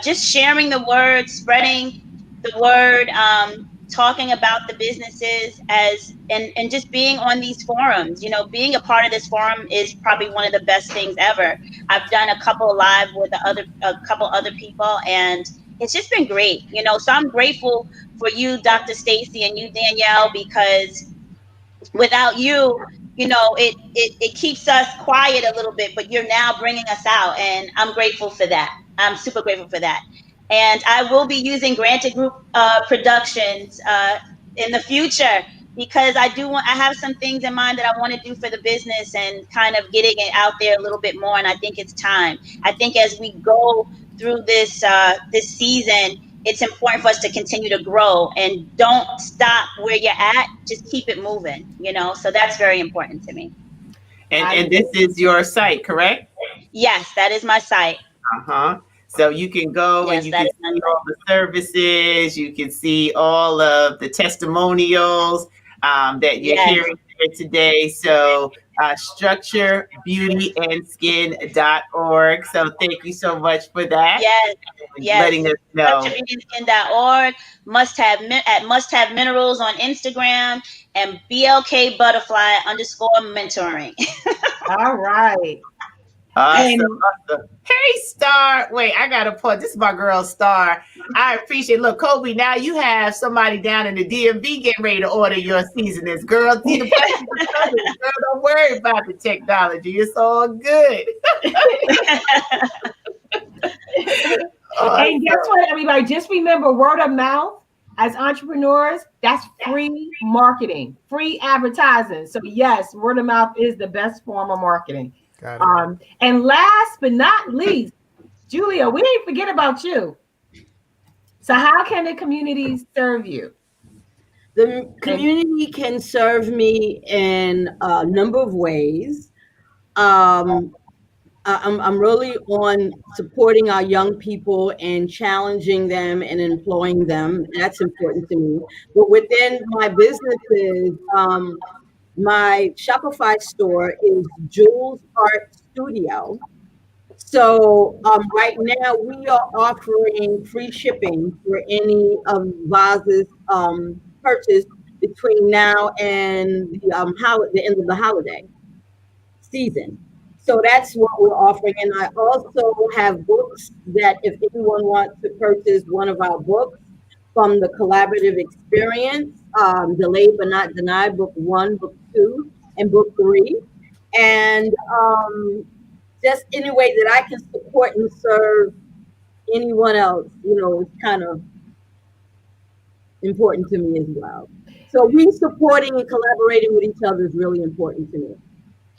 just sharing the word, spreading the word, talking about the businesses and just being on these forums. Being a part of this forum is probably one of the best things ever. I've done a couple live with a couple other people, and it's just been great. So I'm grateful for you, Dr. Stacy, and you, Danielle, because without you, it keeps us quiet a little bit, but you're now bringing us out, and I'm grateful for that. I'm super grateful for that. And I will be using Granted Group Productions in the future, because I have some things in mind that I want to do for the business and kind of getting it out there a little bit more. And I think it's time. I think as we go through this season, it's important for us to continue to grow and don't stop where you're at. Just keep it moving. So that's very important to me. And this is your site, correct? Yes, that is my site. Uh-huh. So you can go and Yes, you that can is my see site. all the services, you can see all of the testimonials that you're Yes, hearing here today. So structurebeautyandskin.org. So thank you so much for that yes, and yes. letting us know. StructureBeautySkin.org, must have minerals on Instagram, and BLK Butterfly _ mentoring. All right. Awesome, And awesome. Hey, Star. Wait, I got a point. This is my girl, Star. I appreciate. Look, Kobe. Now you have somebody down in the DMV getting ready to order your seasonings, girl. See, the blessings are coming. Girl, don't worry about the technology. It's all good. and guess Awesome. what, everybody? Just remember word of mouth as entrepreneurs, that's free marketing, free advertising. So, yes, word of mouth is the best form of marketing. Got it. And last but not least, Julia, we didn't forget about you. So, how can the community serve you? The And community can serve me in a number of ways. Um, I'm really on supporting our young people and challenging them and employing them. That's important to me. But within my businesses, my Shopify store is Jules Art Studio. So right now we are offering free shipping for any of Vaz's purchase between now and the end of the holiday season. So that's what we're offering. And I also have books that if anyone wants to purchase one of our books from the collaborative experience, Delayed but Not Denied, book 1, book 2, and book 3. And just any way that I can support and serve anyone else, is kind of important to me as well. So we supporting and collaborating with each other is really important to me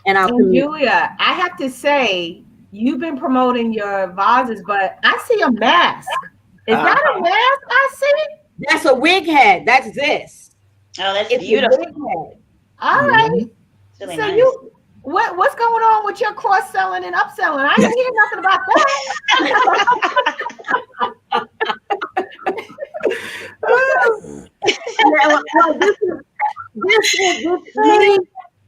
and our community. Julia, I have to say, you've been promoting your vases, but I see a mask. Is that a Uh-huh. mask I see? That's a wig head. That's this. Oh, that's It's a beautiful. wig head. All right. Mhm. It's really So nice. what's going on with your cross selling and upselling? I didn't hear nothing about Well,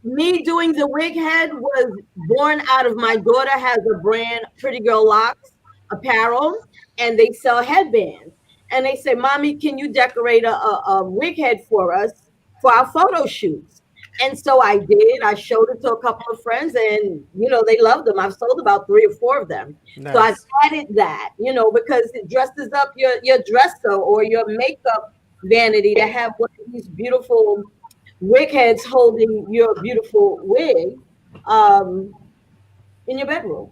me doing the wig head was born out of my daughter has a brand, Pretty Girl Locks Apparel, and they sell headbands. and they say, "Mommy, can you decorate a wig head for us for our photo shoots?" And so I did. I showed it to a couple of friends, and they loved them. I've sold about 3 or 4 of them. So I've Nice. added that, because it dresses up your dresser or your makeup vanity to have one of these beautiful wig heads holding your beautiful wig um, in your bedroom.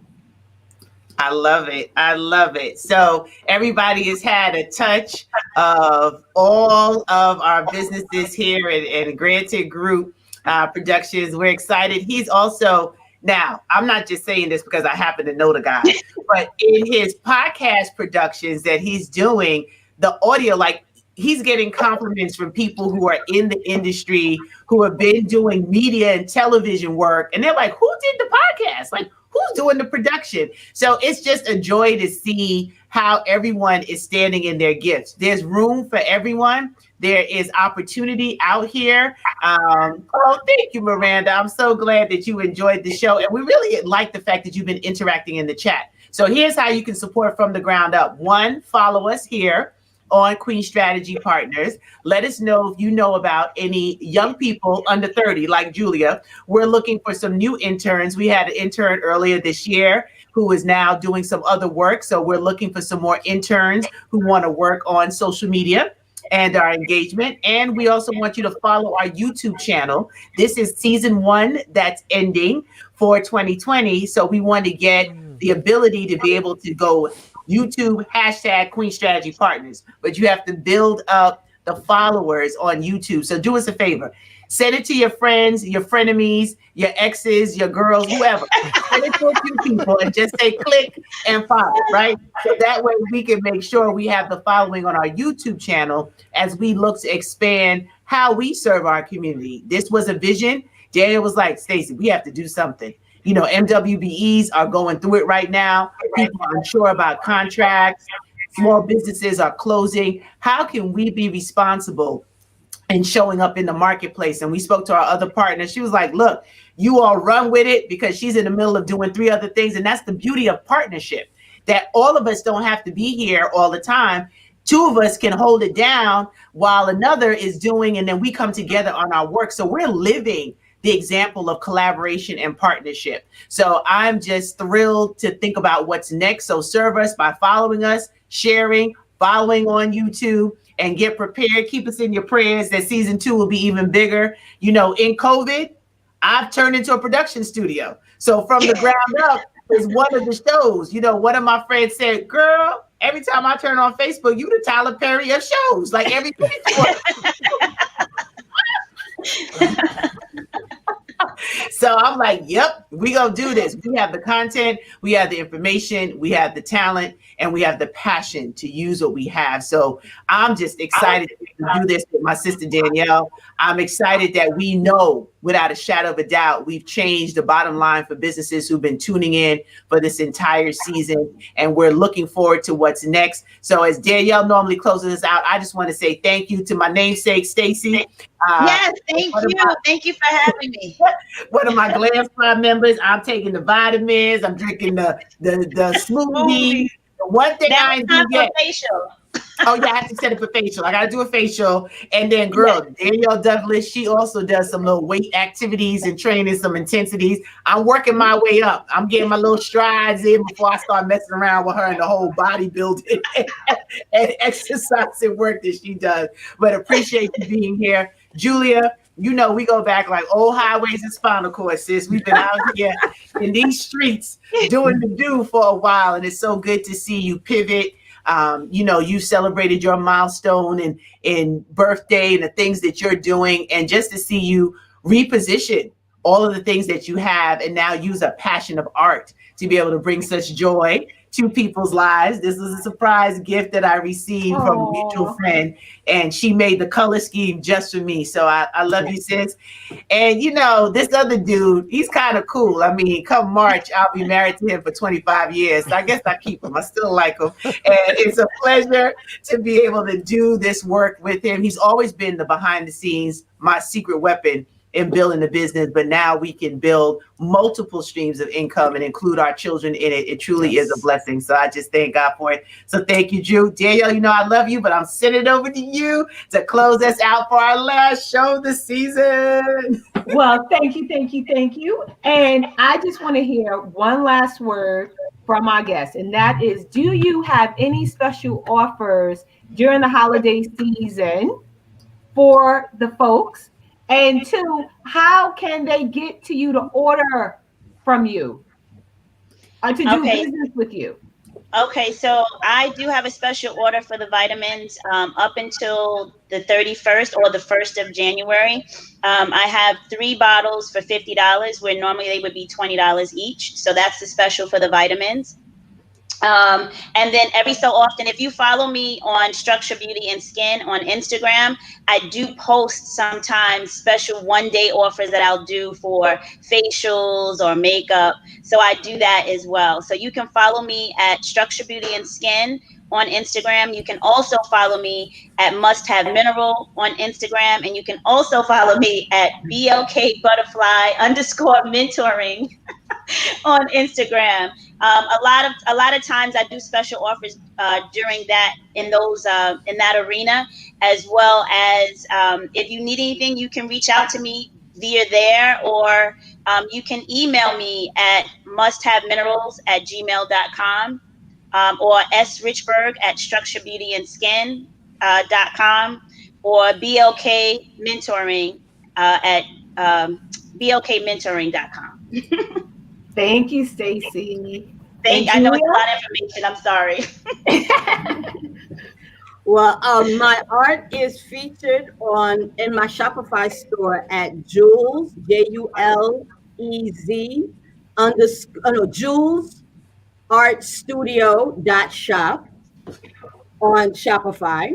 I love it. I love it. So everybody has had a touch of all of our businesses here at Granted Group Productions. We're excited. He's also now. I'm not just saying this because I happen to know the guy, but in his podcast productions that he's doing, the audio, like he's getting compliments from people who are in the industry who have been doing media and television work, and they're like, "Who did the podcast? Like, who's doing the production?" So it's just a joy to see how everyone is standing in their gifts. There's room for everyone. There is opportunity out here. Oh, thank you, Miranda. I'm so glad that you enjoyed the show. And we really like the fact that you've been interacting in the chat. So here's how you can support from the ground up. One, follow us here on Queen Strategy Partners. Let us know if you know about any young people under 30 like Julia. We're looking for some new interns. We had an intern earlier this year who is now doing some other work. So we're looking for some more interns who want to work on social media and our engagement. And we also want you to follow our YouTube channel. This is season 1 that's ending for 2020. So we want to get the ability to be able to go YouTube hashtag Queen Strategy Partners, but you have to build up the followers on YouTube. So do us a favor. Send it to your friends, your frenemies, your exes, your girls, whoever. Send it to a few people and just say click and follow, right? So that way we can make sure we have the following on our YouTube channel as we look to expand how we serve our community. This was a vision. Daniel was like, "Stacey, we have to do something." MWBEs are going through it right now. People are unsure about contracts. Small businesses are closing. How can we be responsible and showing up in the marketplace? And we spoke to our other partner. She was like, "Look, you all run with it," because she's in the middle of doing 3 other things. And that's the beauty of partnership, that all of us don't have to be here all the time. 2 of us can hold it down while another is doing, and then we come together on our work. So we're living the example of collaboration and partnership. So I'm just thrilled to think about what's next. So serve us by following us, sharing, following on YouTube, and get prepared. Keep us in your prayers that season 2 will be even bigger. In COVID, I've turned into a production studio. So from the ground up is one of the shows. One of my friends said, "Girl, every time I turn on Facebook, you the Tyler Perry of shows. Like every So I'm like, yep, we gonna do this. We have the content, we have the information, we have the talent, and we have the passion to use what we have. So I'm just excited to do this with my sister Danielle. I'm excited that we know without a shadow of a doubt, we've changed the bottom line for businesses who've been tuning in for this entire season. And we're looking forward to what's next. So as Danielle normally closes us out, I just want to say thank you to my namesake, Stacey. Yes, thank you. Thank you for having me. One of my Glam Squad members. I'm taking the vitamins. I'm drinking the smoothie. The one thing I ain't do yet. Facial. Oh yeah, I have to set up a facial. I gotta do a facial. And then Danielle Douglas, she also does some little weight activities and training, some intensities. I'm working my way up. I'm getting my little strides in before I start messing around with her and the whole bodybuilding and exercise and work that she does. But appreciate you being here. Julia, we go back like old highways and spinal cord, sis. We've been out here in these streets doing the do for a while, and it's so good to see you pivot. You celebrated your milestone and birthday and the things that you're doing, and just to see you reposition all of the things that you have and now use a passion of art to be able to bring such joy to people's lives. This was a surprise gift that I received from a mutual friend, and she made the color scheme just for me. So I love you, sis. And this other dude, he's kind of cool. I mean, come March, I'll be married to him for 25 years. So I guess I keep him. I still like him. And it's a pleasure to be able to do this work with him. He's always been the behind the scenes, my secret weapon in building the business, but now we can build multiple streams of income and include our children in it. It truly is a Yes. blessing. So I just thank God for it. So thank you, Drew. Danielle, you know I love you, but I'm sending it over to you to close us out for our last show of the season. Well, thank you, thank you, thank you. And I just want to hear one last word from our guest, and that is, do you have any special offers during the holiday season for the folks? And two, how can they get to you to order from you or to do Okay. business with you? Okay, so I do have a special order for the vitamins up until the 31st or the 1st of January. I have 3 bottles for $50 where normally they would be $20 each. So that's the special for the vitamins. And then every so often, if you follow me on Structure Beauty and Skin on Instagram, I do post sometimes special 1 day offers that I'll do for facials or makeup. So I do that as well. So you can follow me at Structure Beauty and Skin on Instagram. You can also follow me at Must Have Mineral on Instagram. And you can also follow me at BLK Butterfly _ mentoring on Instagram. A lot of times I do special offers during that in that arena, as well as if you need anything, you can reach out to me via there, or you can email me at musthaveminerals@gmail.com, or srichberg@structurebeautyandskin.com, or BLK mentoring at blkmentoring.com. Thank you, Stacy. And I know it's Julia? a lot of information. I'm sorry. Well, my art is featured on in my Shopify store at Jules JULEZ underscore no Jules Art Studio dot shop on Shopify.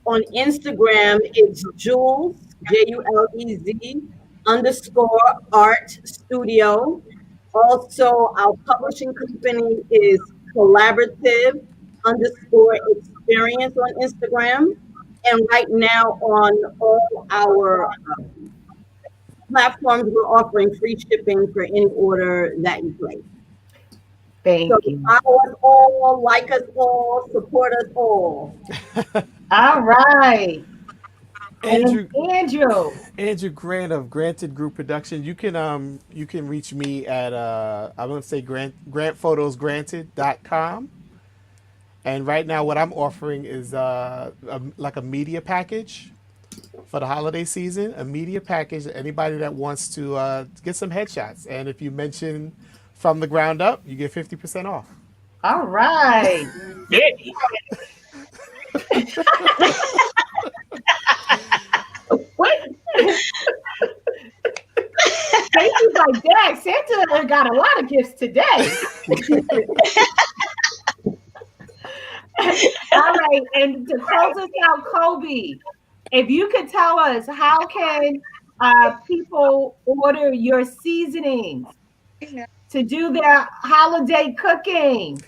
On Instagram, it's Jules JULEZ underscore Art Studio. Also, our publishing company is Collaborative underscore Experience on Instagram. And right now, on all our platforms, we're offering free shipping for any order that you place. So Thank you. follow us all, like us all, support us all. All right. And Andrew Andrew. Andrew Grant of Granted Group Production. You can reach me at I'm gonna say grantphotosgranted.com. And right now what I'm offering is like a media package for the holiday season, a media package. Anybody that wants to get some headshots, and if you mention From the Ground Up, you get 50% off. All right. Yeah. What? Thank you like that. Santa got a lot of gifts today. All right. And to close us out, Kobe, if you could tell us, how can people order your seasonings to do their holiday cooking?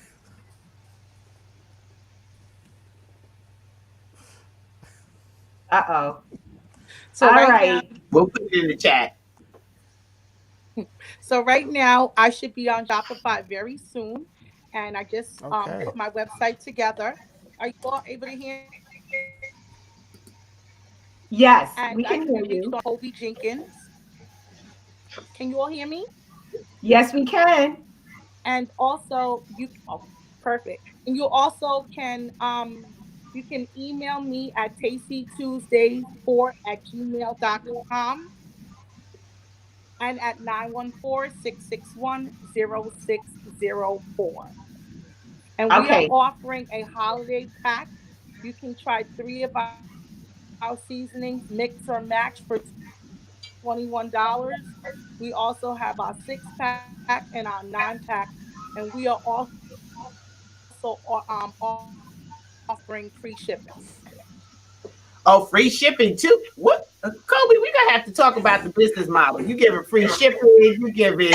Uh-oh. So All right now, right. We'll put it in the chat. I should be on Shopify very soon, and I just Okay. put my website together. Are you all able to hear me? Yes, And we I can can hear be reached you. on Kobe Jenkins. Can you all hear me? Yes, we can. And also perfect. And you can email me at tastytuesdays4@gmail.com and at 914-661-0604. And we are Okay. offering a holiday pack. You can try 3 of our seasonings, mix or match, for $21. We also have our 6-pack and our 9-pack, and we are also offering free shipping. Oh, free shipping too. What, Kobe? We gonna have to talk about the business model. You giving free shipping? You giving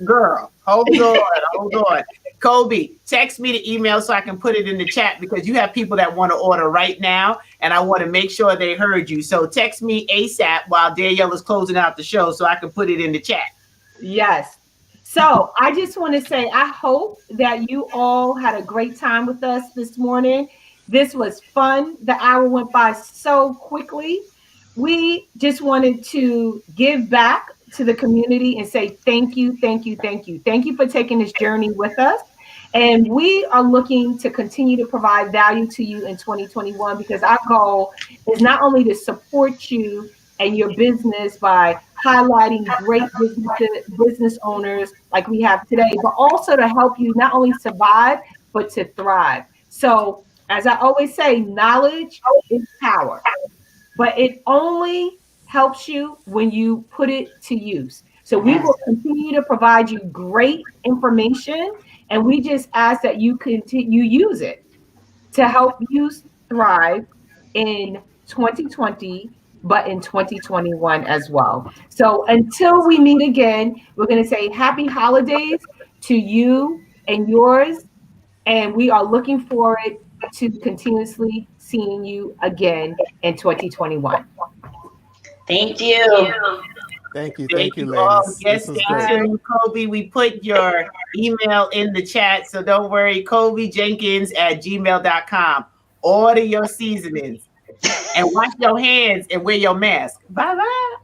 girl? Hold on, hold on. Kobe, text me the email so I can put it in the chat because you have people that want to order right now, and I want to make sure they heard you. So text me ASAP while Danielle is closing out the show so I can put it in the chat. Yes. So I just want to say, I hope that you all had a great time with us this morning. This was fun. The hour went by so quickly. We just wanted to give back to the community and say thank you, thank you, thank you. Thank you for taking this journey with us. And we are looking to continue to provide value to you in 2021 because our goal is not only to support you and your business by highlighting great business owners like we have today, but also to help you not only survive, but to thrive. So, as I always say, knowledge is power, but it only helps you when you put it to use. So we will continue to provide you great information, and we just ask that you continue use it to help you thrive in 2020, but in 2021 as well. So until we meet again, we're going to say happy holidays to you and yours. And we are looking forward to continuously seeing you again in 2021. Thank you. Thank you. Thank Thank you, you all. ladies. Yes, This was thank great. you, Kobe. We put your email in the chat, so don't worry. KobeJenkins@gmail.com. Order your seasonings and wash your hands and wear your mask. Bye bye.